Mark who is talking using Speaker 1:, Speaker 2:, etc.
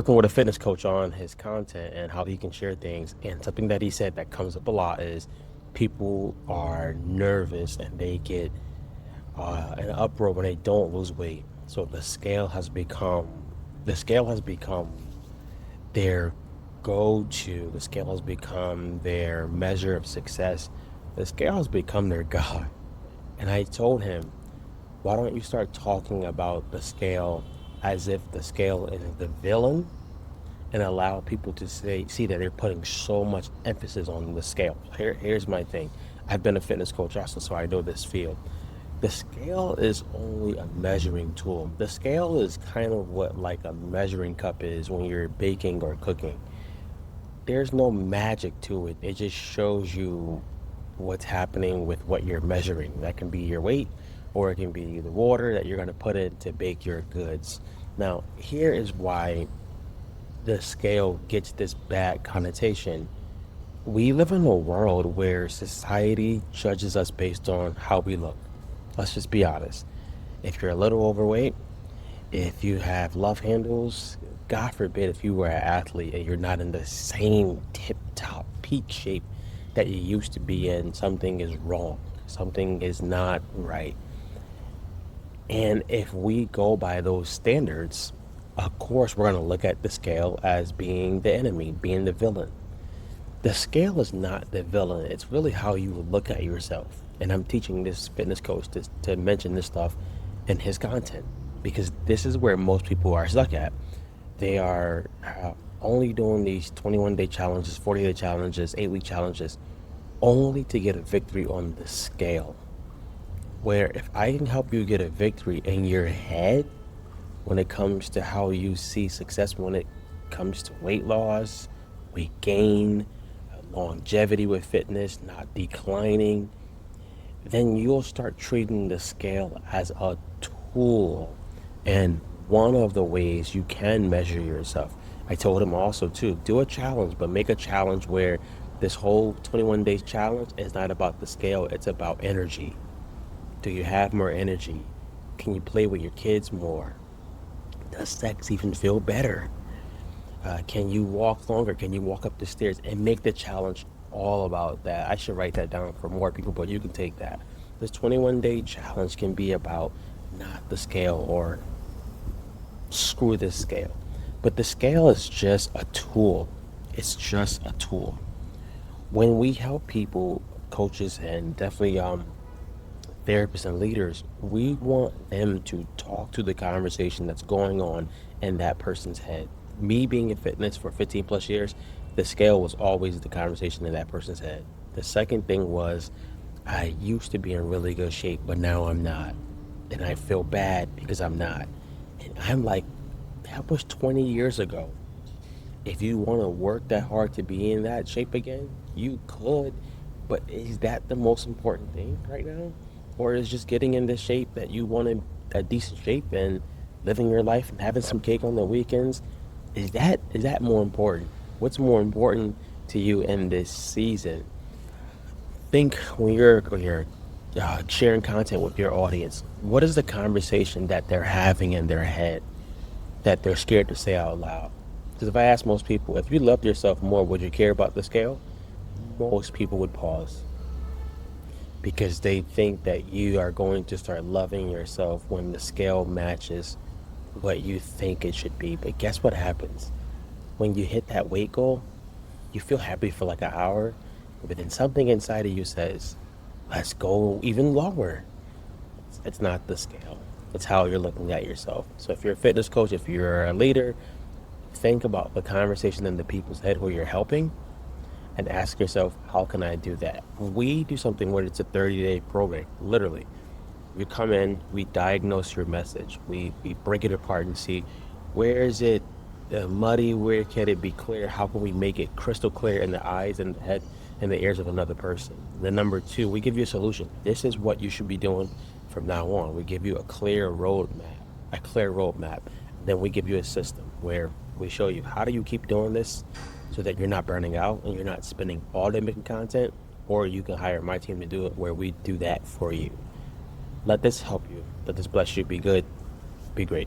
Speaker 1: Working with a fitness coach on his content and how he can share things. And something that he said that comes up a lot is people are nervous and they get an uproar when they don't lose weight. So the scale has become their go-to. The scale has become their measure of success. The scale has become their god. And I told him, why don't you start talking about the scale as if the scale is the villain and allow people to see that they're putting so much emphasis on the scale. Here's my thing. I've been a fitness coach also, so I know this field. The scale is only a measuring tool. The scale is kind of what like a measuring cup is when you're baking or cooking. There's no magic to it. It just shows you what's happening with what you're measuring. That can be your weight, or it can be the water that you're going to put in to bake your goods. Now, here is why the scale gets this bad connotation. We live in a world where society judges us based on how we look. Let's just be honest. If you're a little overweight, if you have love handles, God forbid if you were an athlete and you're not in the same tip top peak shape that you used to be in, something is wrong. Something is not right. And if we go by those standards, of course, we're going to look at the scale as being the enemy, being the villain. The scale is not the villain. It's really how you look at yourself. And I'm teaching this fitness coach to mention this stuff in his content because this is where most people are stuck at. They are only doing these 21-day challenges, 40-day challenges, 8-week challenges, only to get a victory on the scale. Where if I can help you get a victory in your head when it comes to how you see success, when it comes to weight loss, weight gain, longevity with fitness, not declining, then you'll start treating the scale as a tool. And one of the ways you can measure yourself, I told him also too, do a challenge, but make a challenge where this whole 21 days challenge is not about the scale, it's about energy. Do you have more energy? Can you play with your kids more? Does sex even feel better? Can you walk longer? Can you walk up the stairs? And make the challenge all about that. I should write that down for more people, but you can take that. This 21-day challenge can be about not the scale or screw this scale. But the scale is just a tool. It's just a tool. When we help people, coaches, and definitely therapists and leaders, we want them to talk to the conversation that's going on in that person's head. Me being in fitness for 15 plus years, the scale was always the conversation in that person's head. The second thing was, I used to be in really good shape, but now I'm not. And I feel bad because I'm not. And I'm like, that was 20 years ago. If you want to work that hard to be in that shape again, you could. But is that the most important thing right now? Or is just getting in the shape that you want in a decent shape and living your life and having some cake on the weekends? Is that more important? What's more important to you in this season? Think when you're sharing content with your audience, what is the conversation that they're having in their head that they're scared to say out loud? Because if I ask most people, if you loved yourself more, would you care about the scale? Most people would pause because they think that you are going to start loving yourself when the scale matches what you think it should be. But guess what happens? When you hit that weight goal, you feel happy for like an hour, but then something inside of you says, let's go even lower. It's not the scale, it's how you're looking at yourself. So if you're a fitness coach, if you're a leader, think about the conversation in the people's head who you're helping and ask yourself, how can I do that? We do something where it's a 30-day program, literally. We come in, we diagnose your message, we break it apart and see where is it muddy, where can it be clear, how can we make it crystal clear in the eyes and the head and the ears of another person. Then number two, we give you a solution. This is what you should be doing from now on. We give you a clear roadmap. Then we give you a system where we show you how do you keep doing this so that you're not burning out and you're not spending all day making content, or you can hire my team to do it where we do that for you. Let this help you. Let this bless you. Be good. Be great.